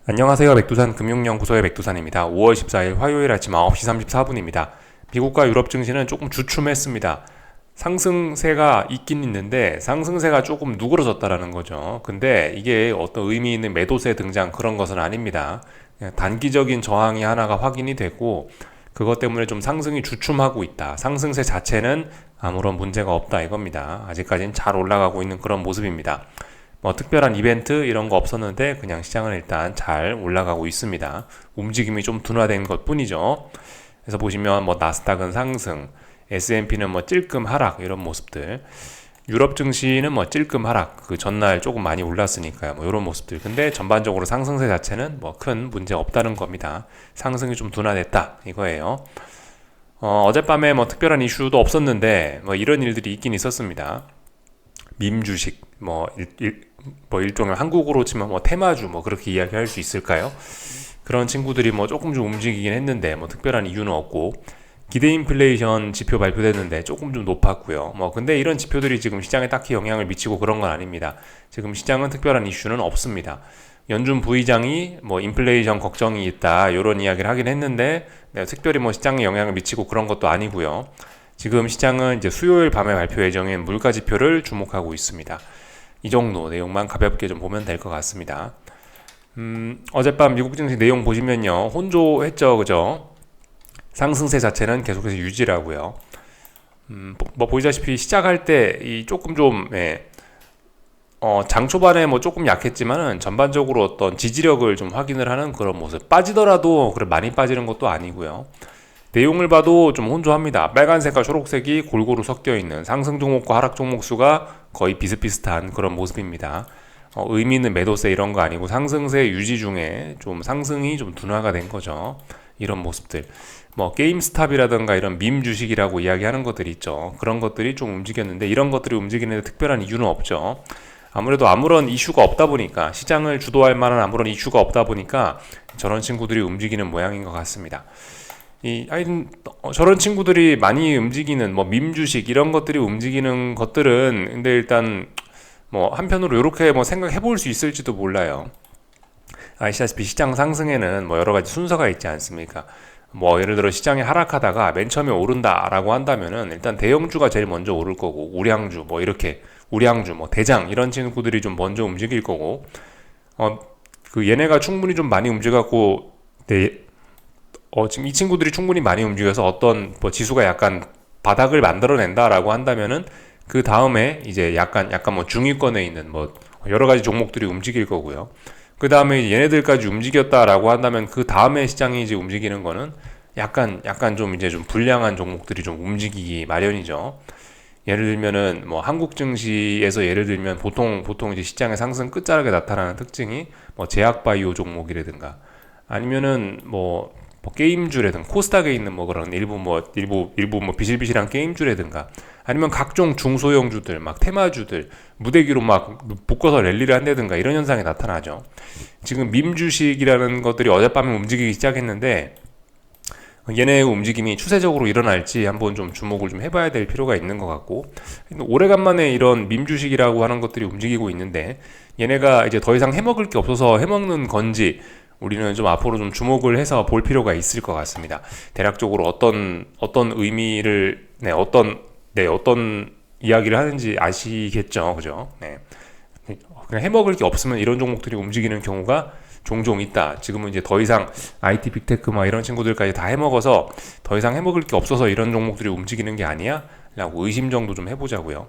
안녕하세요. 백두산 금융연구소의 백두산입니다. 5월 14일 화요일 아침 9시 34분입니다. 미국과 유럽 증시는 조금 주춤했습니다. 상승세가 있긴 있는데 상승세가 조금 누그러졌다라는 거죠. 근데 이게 어떤 의미 있는 매도세 등장 그런 것은 아닙니다. 그냥 단기적인 저항이 하나가 확인이 되고 그것 때문에 좀 상승이 주춤하고 있다. 상승세 자체는 아무런 문제가 없다 이겁니다. 아직까지는 잘 올라가고 있는 그런 모습입니다. 뭐 특별한 이벤트 이런 거 없었는데 그냥 시장은 일단 잘 올라가고 있습니다. 움직임이 좀 둔화된 것 뿐이죠. 그래서 보시면 뭐 나스닥은 상승, S&P는 뭐 찔끔 하락 이런 모습들. 유럽 증시는 뭐 찔끔 하락, 그 전날 조금 많이 올랐으니까요. 뭐 이런 모습들. 근데 전반적으로 상승세 자체는 뭐 큰 문제 없다는 겁니다. 상승이 좀 둔화됐다 이거예요. 어젯밤에 뭐 특별한 이슈도 없었는데 뭐 이런 일들이 있긴 있었습니다. 밈 주식 뭐 일종의 한국어로 치면 뭐 테마주 뭐 그렇게 이야기할 수 있을까요? 그런 친구들이 뭐 조금 좀 움직이긴 했는데 뭐 특별한 이유는 없고 기대 인플레이션 지표 발표됐는데 조금 좀 높았고요. 뭐 근데 이런 지표들이 지금 시장에 딱히 영향을 미치고 그런 건 아닙니다. 지금 시장은 특별한 이슈는 없습니다. 연준 부의장이 뭐 인플레이션 걱정이 있다 이런 이야기를 하긴 했는데 특별히 뭐 시장에 영향을 미치고 그런 것도 아니고요. 지금 시장은 이제 수요일 밤에 발표 예정인 물가 지표를 주목하고 있습니다. 이 정도 내용만 가볍게 좀 보면 될 것 같습니다. 어젯밤 미국 증시 내용 보시면요. 혼조했죠, 그죠? 상승세 자체는 계속해서 유지라고요. 뭐 보시다시피 시작할 때 이 조금 좀 장 초반에 뭐 조금 약했지만은 전반적으로 어떤 지지력을 좀 확인을 하는 그런 모습. 빠지더라도 그래 많이 빠지는 것도 아니고요. 내용을 봐도 좀 혼조합니다. 빨간색과 초록색이 골고루 섞여 있는 상승 종목과 하락 종목 수가 거의 비슷비슷한 그런 모습입니다. 의미 있는 매도세 이런 거 아니고 상승세 유지 중에 좀 상승이 좀 둔화가 된 거죠. 이런 모습들. 뭐 게임스탑이라든가 이런 밈 주식이라고 이야기하는 것들이 있죠. 그런 것들이 좀 움직였는데 이런 것들이 움직이는데 특별한 이유는 없죠. 아무래도 아무런 이슈가 없다 보니까 시장을 주도할 만한 아무런 이슈가 없다 보니까 저런 친구들이 움직이는 모양인 것 같습니다. 하여튼 저런 친구들이 많이 움직이는 뭐 밈주식 이런 것들이 움직이는 것들은 근데 일단 뭐 한편으로 이렇게 뭐 생각해 볼 수 있을지도 몰라요. 아시다시피 시장 상승에는 뭐 여러 가지 순서가 있지 않습니까? 뭐 예를 들어 시장이 하락하다가 맨 처음에 오른다라고 한다면은 일단 대형주가 제일 먼저 오를 거고 우량주 뭐 이렇게 우량주 뭐 대장 이런 친구들이 좀 먼저 움직일 거고 그 얘네가 충분히 좀 많이 움직였고 지금 이 친구들이 충분히 많이 움직여서 어떤 뭐 지수가 약간 바닥을 만들어낸다라고 한다면은 그 다음에 이제 약간 뭐 중위권에 있는 뭐 여러 가지 종목들이 움직일 거고요. 그 다음에 얘네들까지 움직였다라고 한다면 그 다음에 시장이 이제 움직이는 거는 약간 좀 이제 좀 불량한 종목들이 좀 움직이기 마련이죠. 예를 들면은 뭐 한국 증시에서 예를 들면 보통 이제 시장의 상승 끝자락에 나타나는 특징이 뭐 제약 바이오 종목이라든가 아니면은 뭐 게임주라든가 코스닥에 있는 뭐 그런 일부 뭐 비실비실한 게임주라든가 아니면 각종 중소형주들 막 테마주들 무대기로 막 묶어서 랠리를 한다든가 이런 현상이 나타나죠. 지금 밈 주식이라는 것들이 어젯밤에 움직이기 시작했는데 얘네의 움직임이 추세적으로 일어날지 한번 좀 주목을 좀 해봐야 될 필요가 있는 것 같고 오래간만에 이런 밈 주식이라고 하는 것들이 움직이고 있는데 얘네가 이제 더 이상 해먹을 게 없어서 해먹는 건지 우리는 좀 앞으로 좀 주목을 해서 볼 필요가 있을 것 같습니다. 대략적으로 어떤 의미를 어떤 이야기를 하는지 아시겠죠, 그죠? 네. 그냥 해먹을 게 없으면 이런 종목들이 움직이는 경우가 종종 있다. 지금은 이제 더 이상 IT 빅테크 막 이런 친구들까지 다 해먹어서 더 이상 해먹을 게 없어서 이런 종목들이 움직이는 게 아니야? 라고 의심 정도 좀 해보자고요.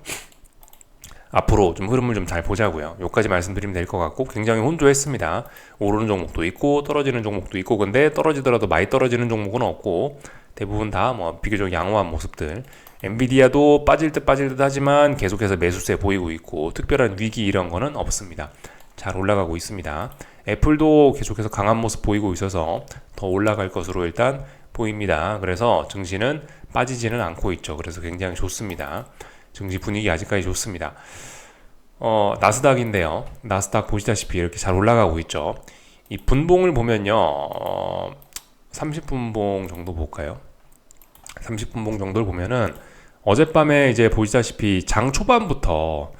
앞으로 좀 흐름을 좀 잘 보자고요. 여기까지 말씀드리면 될 것 같고 굉장히 혼조했습니다. 오르는 종목도 있고 떨어지는 종목도 있고 근데 떨어지더라도 많이 떨어지는 종목은 없고 대부분 다 뭐 비교적 양호한 모습들. 엔비디아도 빠질 듯 하지만 계속해서 매수세 보이고 있고 특별한 위기 이런 거는 없습니다. 잘 올라가고 있습니다. 애플도 계속해서 강한 모습 보이고 있어서 더 올라갈 것으로 일단 보입니다. 그래서 증시는 빠지지는 않고 있죠. 그래서 굉장히 좋습니다. 증시 분위기 아직까지 좋습니다. 나스닥인데요. 나스닥 보시다시피 이렇게 잘 올라가고 있죠. 이 분봉을 보면요. 30분봉 정도 볼까요? 30분봉 정도를 보면은 어젯밤에 이제 보시다시피 장 초반부터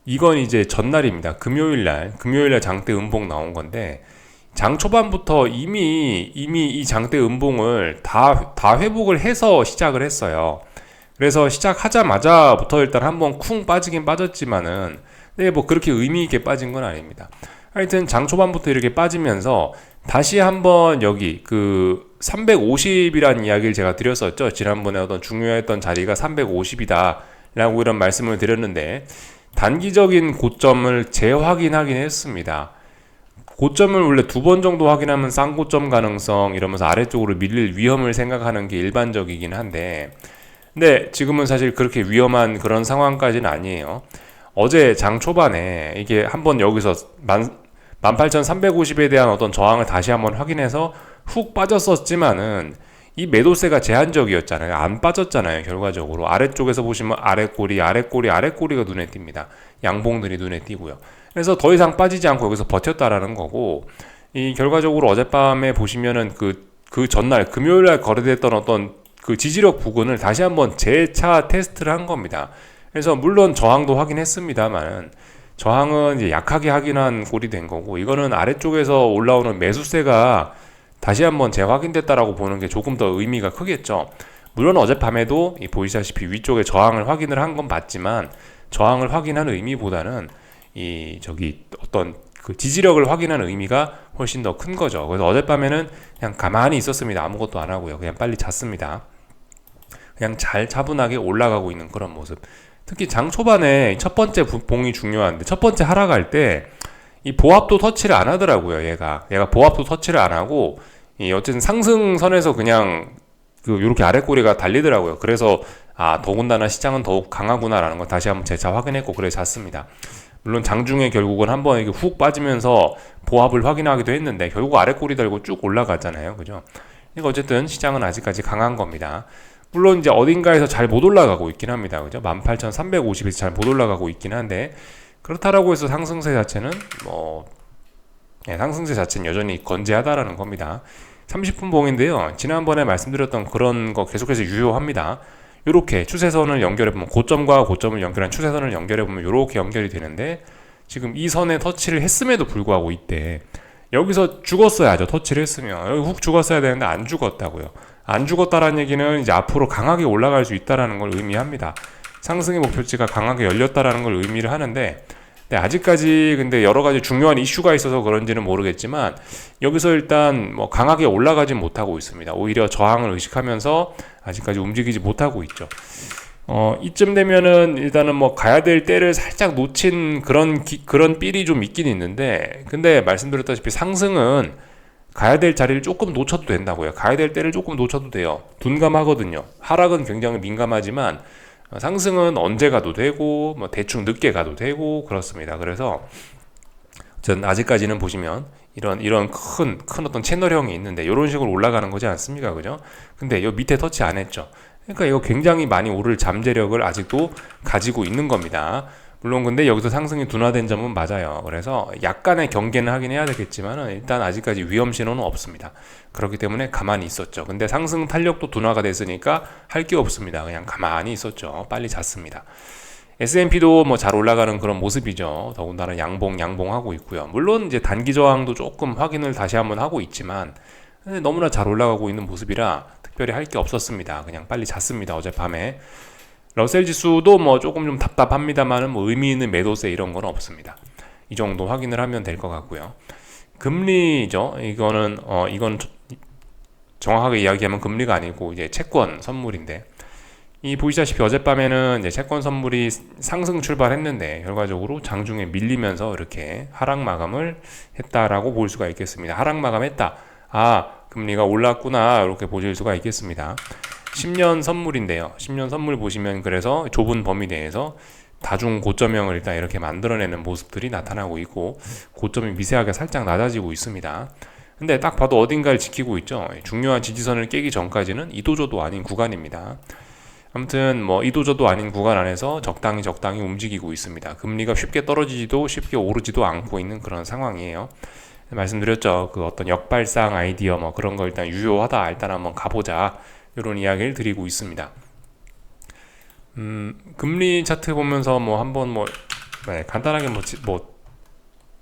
이건 이제 전날입니다. 금요일날 장대 음봉 나온 건데 장 초반부터 이미 이 장대 음봉을 다 회복을 해서 시작을 했어요. 그래서 시작하자마자부터 일단 한번 쿵 빠지긴 빠졌지만은 네, 뭐 그렇게 의미 있게 빠진 건 아닙니다. 하여튼 장 초반부터 이렇게 빠지면서 다시 한번 여기 그 350이라는 이야기를 제가 드렸었죠. 지난번에 어떤 중요했던 자리가 350이다 라고 이런 말씀을 드렸는데 단기적인 고점을 재확인하긴 했습니다. 고점을 원래 두 번 정도 확인하면 쌍고점 가능성 이러면서 아래쪽으로 밀릴 위험을 생각하는 게 일반적이긴 한데, 근데 지금은 사실 그렇게 위험한 그런 상황까지는 아니에요. 어제 장 초반에 이게 한번 여기서 18,350에 대한 어떤 저항을 다시 한번 확인해서 훅 빠졌었지만은 이 매도세가 제한적이었잖아요. 안 빠졌잖아요. 결과적으로 아래쪽에서 보시면 아래꼬리가 눈에 띕니다. 양봉들이 눈에 띄고요. 그래서 더 이상 빠지지 않고 여기서 버텼다라는 거고, 이 결과적으로 어젯밤에 보시면은 그 전날 금요일날 거래됐던 어떤 그 지지력 부근을 다시 한번 재차 테스트를 한 겁니다. 그래서 물론 저항도 확인했습니다만 저항은 이제 약하게 확인한 꼴이 된 거고, 이거는 아래쪽에서 올라오는 매수세가 다시 한번 재확인됐다라고 보는 게 조금 더 의미가 크겠죠. 물론 어젯밤에도 보이시다시피 위쪽에 저항을 확인을 한 건 맞지만 저항을 확인한 의미보다는 어떤 그 지지력을 확인하는 의미가 훨씬 더 큰 거죠. 그래서 어젯밤에는 그냥 가만히 있었습니다. 아무것도 안 하고요. 그냥 빨리 잤습니다. 그냥 잘 차분하게 올라가고 있는 그런 모습. 특히 장 초반에 첫 번째 봉이 중요한데, 첫 번째 하락할 때 이 보합도 터치를 안 하더라고요. 얘가 보합도 터치를 안 하고 어쨌든 상승선에서 그냥 요렇게 아랫꼬리가 달리더라고요. 그래서 더군다나 시장은 더욱 강하구나라는 걸 다시 한번 재차 확인했고, 그래 잤습니다. 물론 장중에 결국은 한번 이렇게 훅 빠지면서 보합을 확인하기도 했는데 결국 아랫꼬리 달고 쭉 올라갔잖아요. 그죠? 그러니까 어쨌든 시장은 아직까지 강한 겁니다. 물론 이제 어딘가에서 잘 못 올라가고 있긴 합니다. 그죠? 18,350에서 잘 못 올라가고 있긴 한데, 그렇다라고 해서 상승세 자체는 상승세 자체는 여전히 건재하다라는 겁니다. 30분 봉인데요. 지난번에 말씀드렸던 그런 거 계속해서 유효합니다. 요렇게 추세선을 연결해보면, 고점과 고점을 연결한 추세선을 연결해보면 요렇게 연결이 되는데, 지금 이 선에 터치를 했음에도 불구하고 이때 여기서 죽었어야죠. 터치를 했으면 여기 훅 죽었어야 되는데 안 죽었다고요. 안 죽었다라는 얘기는 이제 앞으로 강하게 올라갈 수 있다라는 걸 의미합니다. 상승의 목표치가 강하게 열렸다라는 걸 의미를 하는데, 아직까지 근데 여러 가지 중요한 이슈가 있어서 그런지는 모르겠지만 여기서 일단 강하게 올라가진 못하고 있습니다. 오히려 저항을 의식하면서 아직까지 움직이지 못하고 있죠. 이쯤 되면은 일단은 가야 될 때를 살짝 놓친 그런 삘이 좀 있긴 있는데, 근데 말씀드렸다시피 상승은 가야 될 자리를 조금 놓쳐도 된다고요. 가야 될 때를 조금 놓쳐도 돼요. 둔감하거든요. 하락은 굉장히 민감하지만 상승은 언제 가도 되고 대충 늦게 가도 되고 그렇습니다. 그래서 전 아직까지는 보시면 이런 큰 어떤 채널형이 있는데 이런 식으로 올라가는 거지 않습니까? 그죠? 근데 이 밑에 터치 안 했죠. 그러니까 이거 굉장히 많이 오를 잠재력을 아직도 가지고 있는 겁니다. 물론 근데 여기서 상승이 둔화된 점은 맞아요. 그래서 약간의 경계는 하긴 해야 되겠지만 일단 아직까지 위험 신호는 없습니다. 그렇기 때문에 가만히 있었죠. 근데 상승 탄력도 둔화가 됐으니까 할 게 없습니다. 그냥 가만히 있었죠. 빨리 잤습니다. S&P도 잘 올라가는 그런 모습이죠. 더군다나 양봉하고 있고요. 물론 이제 단기 저항도 조금 확인을 다시 한번 하고 있지만 너무나 잘 올라가고 있는 모습이라 특별히 할 게 없었습니다. 그냥 빨리 잤습니다. 어젯밤에. 러셀 지수도 조금 좀 답답합니다만은 의미 있는 매도세 이런 건 없습니다. 이 정도 확인을 하면 될 것 같고요. 금리죠. 이건 정확하게 이야기하면 금리가 아니고 이제 채권 선물인데, 이 보시다시피 어젯밤에는 이제 채권 선물이 상승 출발했는데 결과적으로 장중에 밀리면서 이렇게 하락 마감을 했다라고 볼 수가 있겠습니다. 하락 마감했다. 금리가 올랐구나 이렇게 보실 수가 있겠습니다. 10년 선물인데요. 10년 선물 보시면 그래서 좁은 범위 내에서 다중 고점형을 일단 이렇게 만들어내는 모습들이 나타나고 있고, 고점이 미세하게 살짝 낮아지고 있습니다. 근데 딱 봐도 어딘가를 지키고 있죠. 중요한 지지선을 깨기 전까지는 이도저도 아닌 구간입니다. 아무튼 이도저도 아닌 구간 안에서 적당히 움직이고 있습니다. 금리가 쉽게 떨어지지도 쉽게 오르지도 않고 있는 그런 상황이에요. 말씀드렸죠. 그 어떤 역발상 아이디어 그런 거 일단 유효하다. 일단 한번 가보자. 이런 이야기를 드리고 있습니다. 금리 차트 보면서 한번 간단하게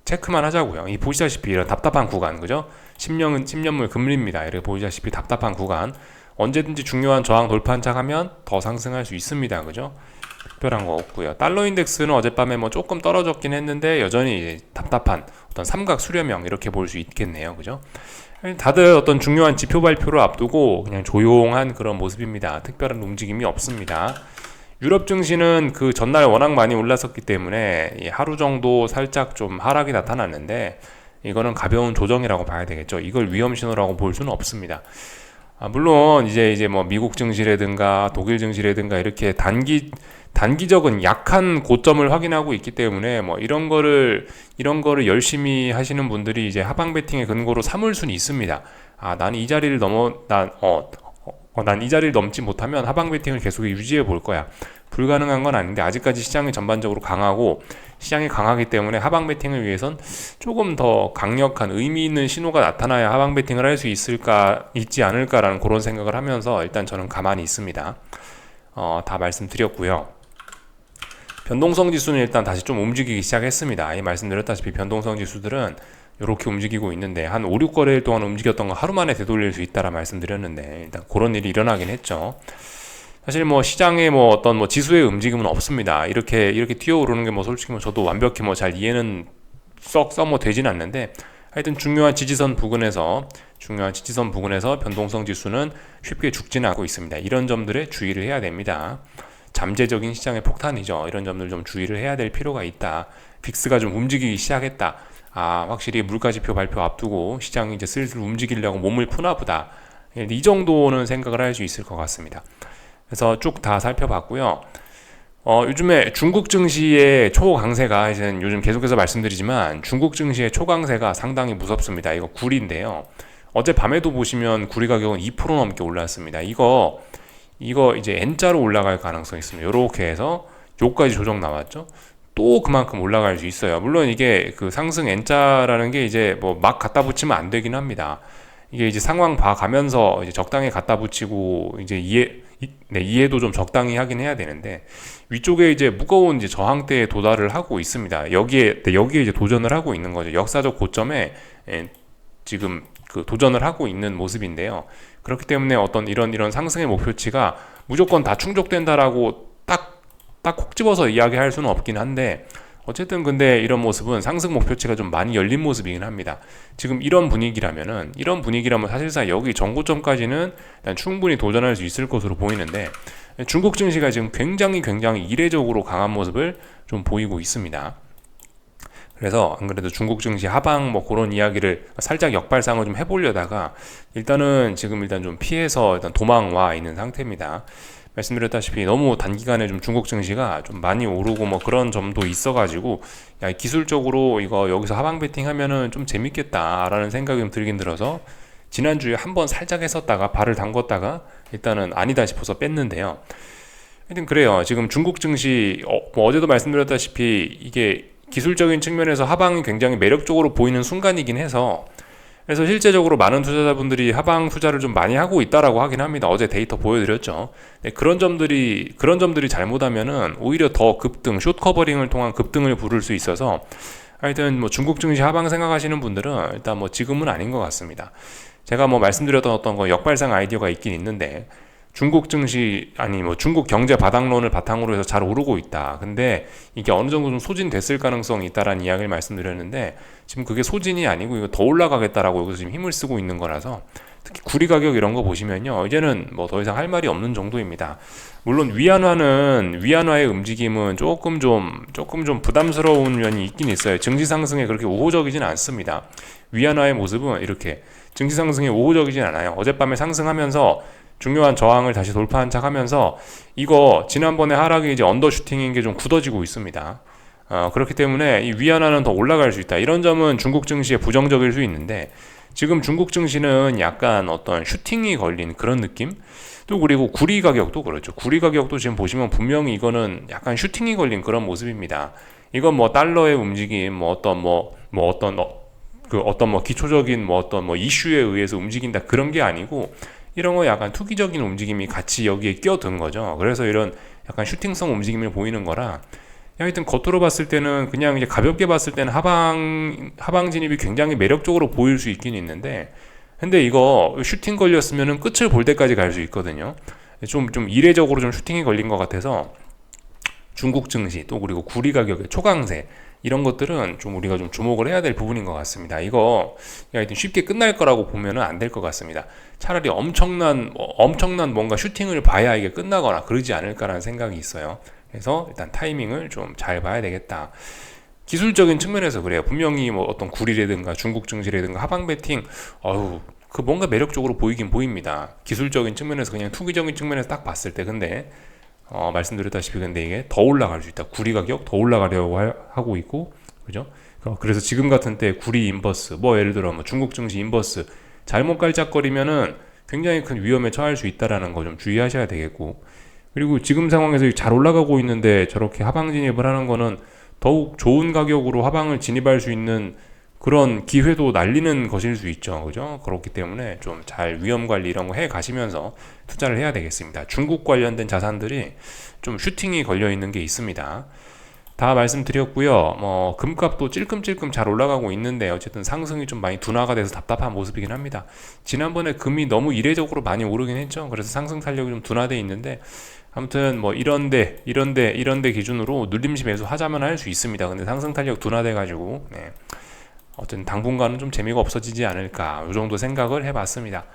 체크만 하자고요. 이 보시다시피 이런 답답한 구간, 그죠? 10년물 금리입니다. 이렇게 보시다시피 답답한 구간, 언제든지 중요한 저항 돌파한 척하면 더 상승할 수 있습니다. 그죠? 특별한 거 없고요. 달러 인덱스는 어젯밤에 뭐 조금 떨어졌긴 했는데 여전히 이제 답답한 어떤 삼각 수렴형 이렇게 볼 수 있겠네요. 그죠? 다들 어떤 중요한 지표 발표를 앞두고 그냥 조용한 그런 모습입니다. 특별한 움직임이 없습니다. 유럽 증시는 그 전날 워낙 많이 올랐었기 때문에 하루 정도 살짝 좀 하락이 나타났는데 이거는 가벼운 조정이라고 봐야 되겠죠. 이걸 위험 신호라고 볼 수는 없습니다. 물론 이제 뭐 미국 증시라든가 독일 증시라든가 이렇게 단기적인 약한 고점을 확인하고 있기 때문에 뭐 이런 거를 열심히 하시는 분들이 이제 하방 베팅의 근거로 삼을 수는 있습니다. 나는 이 자리를 난 이 자리를 넘지 못하면 하방 베팅을 계속 유지해 볼 거야. 불가능한 건 아닌데 아직까지 시장이 전반적으로 강하고 시장이 강하기 때문에 하방 베팅을 위해선 조금 더 강력한 의미 있는 신호가 나타나야 하방 베팅을 할 수 있지 않을까라는 그런 생각을 하면서 일단 저는 가만히 있습니다. 다 말씀드렸고요. 변동성 지수는 일단 다시 좀 움직이기 시작했습니다. 말씀드렸다시피 변동성 지수들은 이렇게 움직이고 있는데 한 5, 6거래일 동안 움직였던 거 하루 만에 되돌릴 수 있다라 말씀드렸는데 일단 그런 일이 일어나긴 했죠. 사실 뭐 시장에 뭐 어떤 뭐 지수의 움직임은 없습니다. 이렇게 튀어오르는 게 뭐 솔직히 뭐 저도 완벽히 뭐 잘 이해는 썩 뭐 되진 않는데 하여튼 중요한 지지선 부근에서 변동성 지수는 쉽게 죽지는 않고 있습니다. 이런 점들에 주의를 해야 됩니다. 잠재적인 시장의 폭탄이죠. 이런 점들 좀 주의를 해야 될 필요가 있다. 빅스가 좀 움직이기 시작했다. 확실히 물가지표 발표 앞두고 시장이 이제 슬슬 움직이려고 몸을 푸나 보다. 이 정도는 생각을 할 수 있을 것 같습니다. 그래서 쭉 다 살펴봤고요. 요즘에 중국 증시의 초강세가 이제 요즘 계속해서 말씀드리지만 중국 증시의 초강세가 상당히 무섭습니다. 이거 구리인데요. 어제 밤에도 보시면 구리 가격은 2% 넘게 올랐습니다. 이거 이제 N자로 올라갈 가능성이 있습니다. 이렇게 해서 요까지 조정 나왔죠. 또 그만큼 올라갈 수 있어요. 물론 이게 그 상승 N자라는 게 이제 뭐 막 갖다 붙이면 안 되긴 합니다. 이게 이제 상황 봐가면서 이제 적당히 갖다 붙이고 이제 이해도 좀 적당히 하긴 해야 되는데 위쪽에 이제 무거운 이제 저항대에 도달을 하고 있습니다. 여기에 이제 도전을 하고 있는 거죠. 역사적 고점에 지금 그 도전을 하고 있는 모습인데요. 그렇기 때문에 어떤 이런 상승의 목표치가 무조건 다 충족된다라고 딱 콕 집어서 이야기할 수는 없긴 한데 어쨌든 근데 이런 모습은 상승 목표치가 좀 많이 열린 모습이긴 합니다. 지금 이런 분위기라면 사실상 여기 전고점까지는 충분히 도전할 수 있을 것으로 보이는데 중국 증시가 지금 굉장히 이례적으로 강한 모습을 좀 보이고 있습니다. 그래서 안 그래도 중국 증시 하방 뭐 그런 이야기를 살짝 역발상을 좀 해보려다가 일단 좀 피해서 일단 도망 와 있는 상태입니다. 말씀드렸다시피 너무 단기간에 좀 중국 증시가 좀 많이 오르고 뭐 그런 점도 있어가지고 기술적으로 이거 여기서 하방 베팅 하면은 좀 재밌겠다라는 생각이 좀 들긴 들어서 지난주에 한번 살짝 했었다가 발을 담궜다가 일단은 아니다 싶어서 뺐는데요. 하여튼 그래요. 지금 중국 증시 뭐 어제도 말씀드렸다시피 이게 기술적인 측면에서 하방이 굉장히 매력적으로 보이는 순간이긴 해서 그래서 실제적으로 많은 투자자분들이 하방 투자를 좀 많이 하고 있다라고 하긴 합니다. 어제 데이터 보여드렸죠. 네, 그런 점들이 잘못하면은 오히려 더 급등, 숏 커버링을 통한 급등을 부를 수 있어서 하여튼 뭐 중국 증시 하방 생각하시는 분들은 일단 뭐 지금은 아닌 것 같습니다. 제가 뭐 말씀드렸던 어떤 거 역발상 아이디어가 있긴 있는데 중국 증시 중국 경제 바닥론을 바탕으로 해서 잘 오르고 있다. 근데 이게 어느 정도 좀 소진됐을 가능성이 있다라는 이야기를 말씀드렸는데 지금 그게 소진이 아니고 이거 더 올라가겠다라고 여기서 지금 힘을 쓰고 있는 거라서 특히 구리 가격 이런 거 보시면요. 이제는 뭐 더 이상 할 말이 없는 정도입니다. 물론 위안화의 움직임은 조금 좀 부담스러운 면이 있긴 있어요. 증시 상승에 그렇게 우호적이진 않습니다. 위안화의 모습은 이렇게 증시 상승에 우호적이진 않아요. 어젯밤에 상승하면서 중요한 저항을 다시 돌파한 척 하면서 이거 지난번에 하락이 이제 언더슈팅인 게 좀 굳어지고 있습니다. 그렇기 때문에 이 위안화는 더 올라갈 수 있다. 이런 점은 중국 증시에 부정적일 수 있는데 지금 중국 증시는 약간 어떤 슈팅이 걸린 그런 느낌? 또 그리고 구리 가격도 그렇죠. 구리 가격도 지금 보시면 분명히 이거는 약간 슈팅이 걸린 그런 모습입니다. 이건 뭐 달러의 움직임, 어떤 기초적인 이슈에 의해서 움직인다 그런 게 아니고 이런 거 약간 투기적인 움직임이 같이 여기에 끼어든 거죠. 그래서 이런 약간 슈팅성 움직임을 보이는 거라 하여튼 겉으로 봤을 때는 그냥 이제 가볍게 봤을 때는 하방 진입이 굉장히 매력적으로 보일 수 있긴 있는데, 근데 이거 슈팅 걸렸으면은 끝을 볼 때까지 갈 수 있거든요. 좀 이례적으로 좀 슈팅이 걸린 것 같아서 중국 증시 또 그리고 구리 가격의 초강세 이런 것들은 좀 우리가 좀 주목을 해야 될 부분인 것 같습니다. 이거 하여튼 쉽게 끝날 거라고 보면은 안 될 것 같습니다. 차라리 엄청난 뭔가 슈팅을 봐야 이게 끝나거나 그러지 않을까라는 생각이 있어요. 그래서 일단 타이밍을 좀 잘 봐야 되겠다. 기술적인 측면에서 그래요. 분명히 뭐 어떤 구리라든가 중국 증시라든가 하방 베팅, 그 뭔가 매력적으로 보이긴 보입니다. 기술적인 측면에서 그냥 투기적인 측면에서 딱 봤을 때. 근데 말씀드렸다시피 근데 이게 더 올라갈 수 있다. 구리 가격 더 올라가려고 하고 있고, 그죠? 그래서 지금 같은 때 구리 인버스, 뭐 예를 들어 뭐 중국 증시 인버스 잘못 깔짝거리면은 굉장히 큰 위험에 처할 수 있다라는 거 좀 주의하셔야 되겠고, 그리고 지금 상황에서 잘 올라가고 있는데 저렇게 하방 진입을 하는 거는 더욱 좋은 가격으로 하방을 진입할 수 있는 그런 기회도 날리는 것일 수 있죠. 그죠? 그렇기 때문에 좀 잘 위험 관리 이런 거 해 가시면서 투자를 해야 되겠습니다. 중국 관련된 자산들이 좀 슈팅이 걸려 있는 게 있습니다. 다 말씀드렸고요. 금값도 찔끔찔끔 잘 올라가고 있는데 어쨌든 상승이 좀 많이 둔화가 돼서 답답한 모습이긴 합니다. 지난번에 금이 너무 이례적으로 많이 오르긴 했죠. 그래서 상승 탄력이 좀 둔화돼 있는데 아무튼 뭐 이런데 기준으로 눌림시 매수하자면 할 수 있습니다. 근데 상승 탄력 둔화돼 가지고 어쨌든 당분간은 좀 재미가 없어지지 않을까 이 정도 생각을 해봤습니다.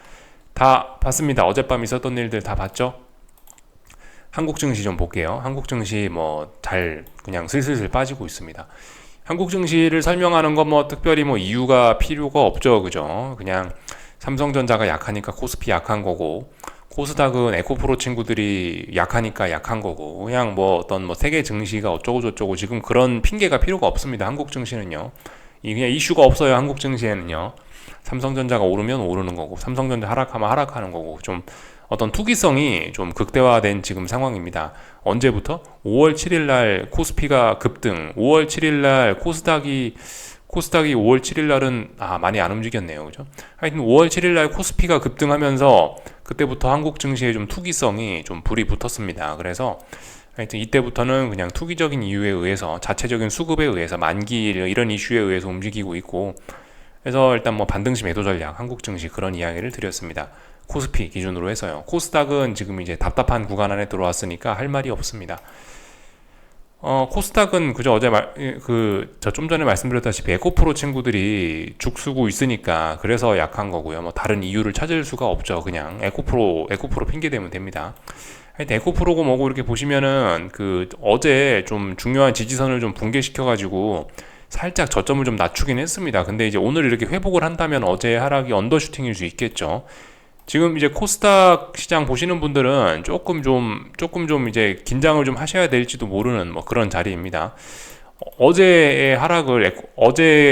다 봤습니다. 어젯밤 있었던 일들 다 봤죠? 한국 증시 좀 볼게요. 한국 증시 잘 그냥 슬슬 빠지고 있습니다. 한국 증시를 설명하는 건 특별히 이유가 필요가 없죠. 그죠? 그냥 삼성전자가 약하니까 코스피 약한 거고, 코스닥은 에코프로 친구들이 약하니까 약한 거고, 그냥 어떤 세계 증시가 어쩌고 저쩌고 지금 그런 핑계가 필요가 없습니다. 한국 증시는요. 그냥 이슈가 없어요. 한국 증시에는요. 삼성전자가 오르면 오르는 거고, 삼성전자 하락하면 하락하는 거고, 좀 어떤 투기성이 좀 극대화된 지금 상황입니다. 언제부터? 5월 7일 날 코스피가 급등, 5월 7일 날 코스닥이 5월 7일 날은 많이 안 움직였네요. 그죠? 하여튼 5월 7일 날 코스피가 급등하면서 그때부터 한국 증시에 좀 투기성이 좀 불이 붙었습니다. 그래서 하여튼 이때부터는 그냥 투기적인 이유에 의해서, 자체적인 수급에 의해서, 만기 이런 이슈에 의해서 움직이고 있고, 그래서 일단 반등시 매도 전략, 한국 증시 그런 이야기를 드렸습니다. 코스피 기준으로 해서요. 코스닥은 지금 이제 답답한 구간 안에 들어왔으니까 할 말이 없습니다. 코스닥은 그저 저 좀 전에 말씀드렸다시피 에코프로 친구들이 죽쓰고 있으니까 그래서 약한 거고요. 다른 이유를 찾을 수가 없죠. 그냥 에코프로 핑계 대면 됩니다. 하여튼 에코프로고 뭐고 이렇게 보시면은 어제 좀 중요한 지지선을 좀 붕괴시켜가지고 살짝 저점을 좀 낮추긴 했습니다. 근데 이제 오늘 이렇게 회복을 한다면 어제 하락이 언더슈팅일 수 있겠죠. 지금 이제 코스닥 시장 보시는 분들은 조금 좀 이제 긴장을 좀 하셔야 될지도 모르는 그런 자리입니다. 어제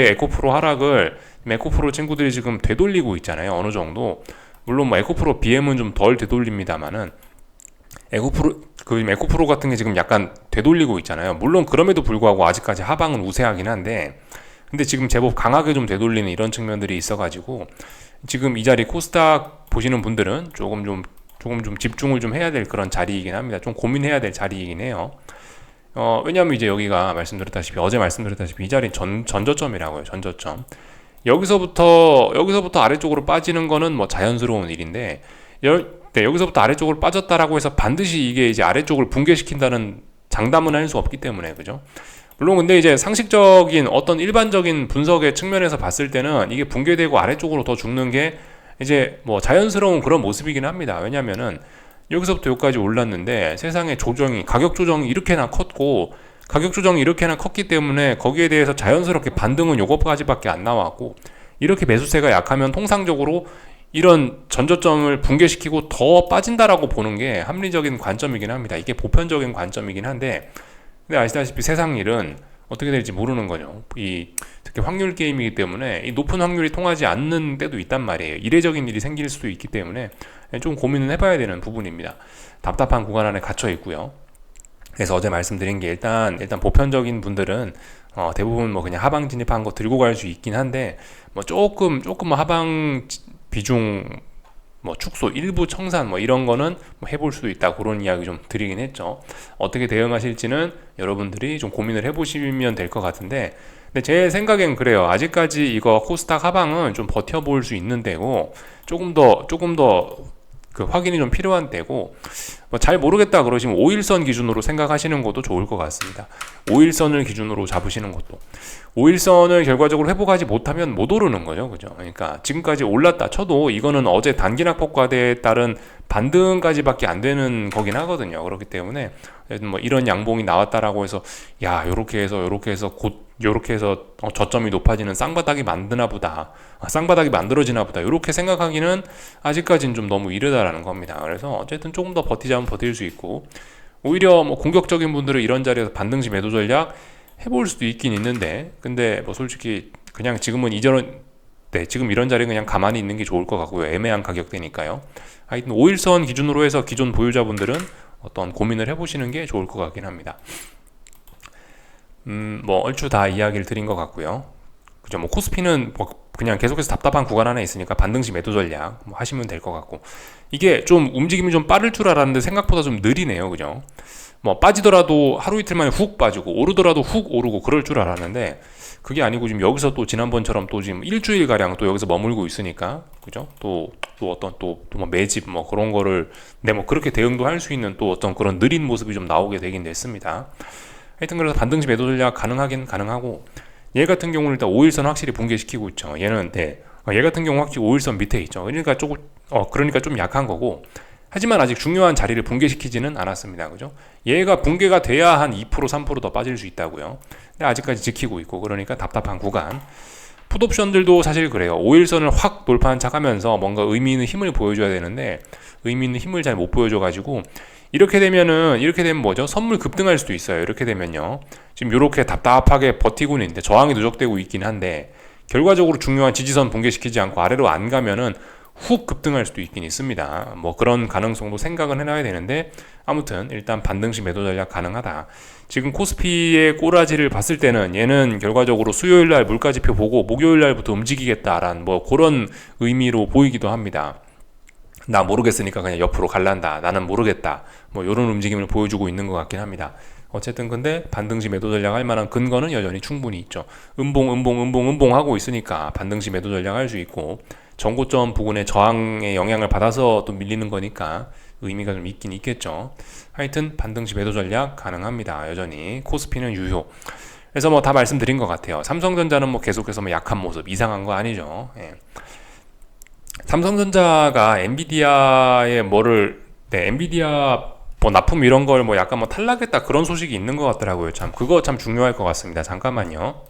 에코프로 하락을 에코프로 친구들이 지금 되돌리고 있잖아요. 어느 정도. 물론 에코프로 BM은 좀 덜 되돌립니다만은 에코프로 같은 게 지금 약간 되돌리고 있잖아요. 물론 그럼에도 불구하고 아직까지 하방은 우세하긴 한데, 근데 지금 제법 강하게 좀 되돌리는 이런 측면들이 있어가지고 지금 이 자리 코스닥 보시는 분들은 조금 좀 집중을 좀 해야 될 그런 자리이긴 합니다. 좀 고민해야 될 자리이긴 해요. 왜냐하면 이제 여기가 어제 말씀드렸다시피 이 자리는 전저점이라고요. 전저점. 여기서부터 아래쪽으로 빠지는 거는 자연스러운 일인데, 여기서부터 아래쪽으로 빠졌다라고 해서 반드시 이게 이제 아래쪽을 붕괴시킨다는 장담은 할 수 없기 때문에, 그죠? 물론 근데 이제 상식적인 어떤 일반적인 분석의 측면에서 봤을 때는 이게 붕괴되고 아래쪽으로 더 죽는 게 이제 자연스러운 그런 모습이긴 합니다. 왜냐면은 여기서부터 여기까지 올랐는데 세상에 가격 조정이 이렇게나 컸기 때문에 거기에 대해서 자연스럽게 반등은 요것까지밖에 안 나왔고, 이렇게 매수세가 약하면 통상적으로 이런 전저점을 붕괴시키고 더 빠진다라고 보는 게 합리적인 관점이긴 합니다. 이게 보편적인 관점이긴 한데, 근데 아시다시피 세상 일은 어떻게 될지 모르는 거죠. 특히 확률 게임이기 때문에 이 높은 확률이 통하지 않는 때도 있단 말이에요. 이례적인 일이 생길 수도 있기 때문에 좀 고민을 해봐야 되는 부분입니다. 답답한 구간 안에 갇혀 있고요. 그래서 어제 말씀드린 게 일단 보편적인 분들은 대부분 그냥 하방 진입한 거 들고 갈 수 있긴 한데, 조금 하방 비중 뭐 축소, 일부 청산 뭐 이런 거는 뭐 해볼 수도 있다, 그런 이야기 좀 드리긴 했죠. 어떻게 대응하실지는 여러분들이 좀 고민을 해보시면 될 것 같은데, 근데 제 생각엔 그래요. 아직까지 이거 코스닥 하방은 좀 버텨볼 수 있는 데고, 조금 더 그 확인이 좀 필요한 때고, 뭐 잘 모르겠다 그러시면 5일선 기준으로 생각하시는 것도 좋을 것 같습니다. 5일선을 기준으로 잡으시는 것도. 5일선을 결과적으로 회복하지 못하면 못 오르는 거죠. 그죠? 그러니까 지금까지 올랐다 쳐도 이거는 어제 단기낙 폭과대에 따른 반등까지밖에 안 되는 거긴 하거든요. 그렇기 때문에 뭐 이런 양봉이 나왔다라고 해서 야, 요렇게 해서 저점이 높아지는 쌍바닥이 만드나 보다. 쌍바닥이 만들어지나 보다. 요렇게 생각하기는 아직까지는 좀 너무 이르다라는 겁니다. 그래서 어쨌든 조금 더 버티자면 버틸 수 있고, 오히려 뭐 공격적인 분들은 이런 자리에서 반등시 매도 전략 해볼 수도 있긴 있는데, 근데 뭐 솔직히 그냥 지금 이런 자리는 그냥 가만히 있는 게 좋을 것 같고요. 애매한 가격대니까요. 하여튼 5일선 기준으로 해서 기존 보유자분들은 어떤 고민을 해보시는 게 좋을 것 같긴 합니다. 뭐 얼추 다 이야기를 드린 것 같고요. 그죠? 뭐 코스피는 뭐 그냥 계속해서 답답한 구간 안에 있으니까 반등시 매도 전략 뭐 하시면 될 것 같고, 이게 좀 움직임이 좀 빠를 줄 알았는데 생각보다 좀 느리네요. 그죠? 뭐 빠지더라도 하루 이틀 만에 훅 빠지고 오르더라도 훅 오르고 그럴 줄 알았는데, 그게 아니고 지금 여기서 또 지난번처럼 또 지금 일주일 가량 또 여기서 머물고 있으니까, 그죠? 또 어떤 뭐 매집 뭐 그런 거를 뭐 그렇게 대응도 할 수 있는 또 어떤 그런 느린 모습이 좀 나오게 되긴 됐습니다. 하여튼 그래서 반등시 매도 전략 가능하긴 가능하고, 얘 같은 경우는 일단 5일선 확실히 붕괴시키고 있죠. 얘는 얘 같은 경우 확실히 5일선 밑에 있죠. 그러니까 좀 약한 거고, 하지만 아직 중요한 자리를 붕괴시키지는 않았습니다. 그죠? 얘가 붕괴가 돼야 한 2% 3% 더 빠질 수 있다고요. 근데 아직까지 지키고 있고, 그러니까 답답한 구간. 풋옵션들도 사실 그래요. 5일선을 확 돌파한 척하면서 뭔가 의미 있는 힘을 보여줘야 되는데 의미 있는 힘을 잘 못 보여줘가지고, 이렇게 되면 뭐죠? 선물 급등할 수도 있어요. 이렇게 되면요. 지금 이렇게 답답하게 버티고는 있는데 저항이 누적되고 있긴 한데, 결과적으로 중요한 지지선 붕괴시키지 않고 아래로 안 가면은 훅 급등할 수도 있긴 있습니다. 뭐 그런 가능성도 생각은 해놔야 되는데, 아무튼 일단 반등시 매도 전략 가능하다. 지금 코스피의 꼬라지를 봤을 때는 얘는 결과적으로 수요일날 물가지표 보고 목요일날부터 움직이겠다라는 뭐 그런 의미로 보이기도 합니다. 나 모르겠으니까 그냥 옆으로 갈란다, 나는 모르겠다, 뭐 이런 움직임을 보여주고 있는 것 같긴 합니다. 어쨌든 근데 반등시 매도 전략 할 만한 근거는 여전히 충분히 있죠. 음봉 하고 있으니까 반등시 매도 전략 할 수 있고, 전고점 부근의 저항의 영향을 받아서 또 밀리는 거니까 의미가 좀 있긴 있겠죠. 하여튼 반등시 매도 전략 가능합니다. 여전히 코스피는 유효. 그래서 뭐 다 말씀드린 것 같아요. 삼성전자는 뭐 계속해서 뭐 약한 모습, 이상한 거 아니죠. 예. 삼성전자가 엔비디아의 엔비디아 뭐 납품 이런 걸 뭐 약간 뭐 탈락했다 그런 소식이 있는 것 같더라고요. 그거 참 중요할 것 같습니다. 잠깐만요.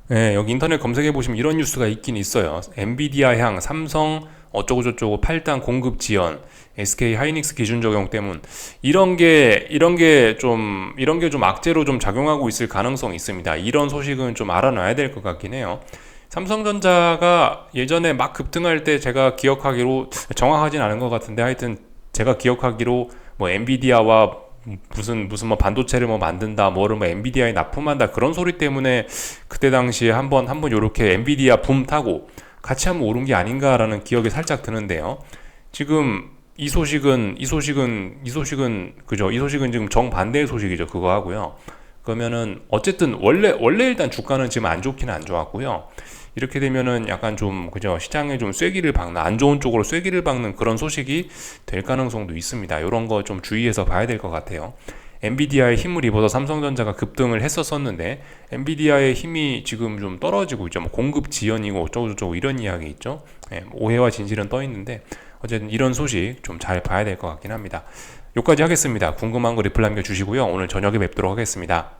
네, 여기 인터넷 검색해 보시면 이런 뉴스가 있긴 있어요. 엔비디아 향 삼성 어쩌고저쩌고 8단 공급 지연, SK 하이닉스 기준 적용 때문, 이런 게 좀 악재로 좀 작용하고 있을 가능성이 있습니다. 이런 소식은 좀 알아놔야 될 것 같긴 해요. 삼성전자가 예전에 막 급등할 때 제가 기억하기로, 정확하진 않은 것 같은데 하여튼 제가 기억하기로 뭐 엔비디아와 무슨 뭐 반도체를 뭐 만든다, 뭐를 뭐 엔비디아에 납품한다, 그런 소리 때문에 그때 당시에 한번 요렇게 엔비디아 붐 타고 같이 한번 오른 게 아닌가라는 기억이 살짝 드는데요. 지금 이 소식은 그죠? 이 소식은 지금 정반대의 소식이죠. 그거 하고요. 그러면은 어쨌든 원래 일단 주가는 지금 안 좋기는 안 좋았고요. 이렇게 되면은 약간 좀 그죠, 시장에 좀 쐐기를 박는, 안 좋은 쪽으로 쐐기를 박는 그런 소식이 될 가능성도 있습니다. 이런 거 좀 주의해서 봐야 될 것 같아요. 엔비디아의 힘을 입어서 삼성전자가 급등을 했었는데 엔비디아의 힘이 지금 좀 떨어지고 있죠. 뭐 공급 지연이고 어쩌고저쩌고 이런 이야기 있죠. 오해와 진실은 떠 있는데 어쨌든 이런 소식 좀 잘 봐야 될 것 같긴 합니다. 여기까지 하겠습니다. 궁금한 거 리플 남겨주시고요. 오늘 저녁에 뵙도록 하겠습니다.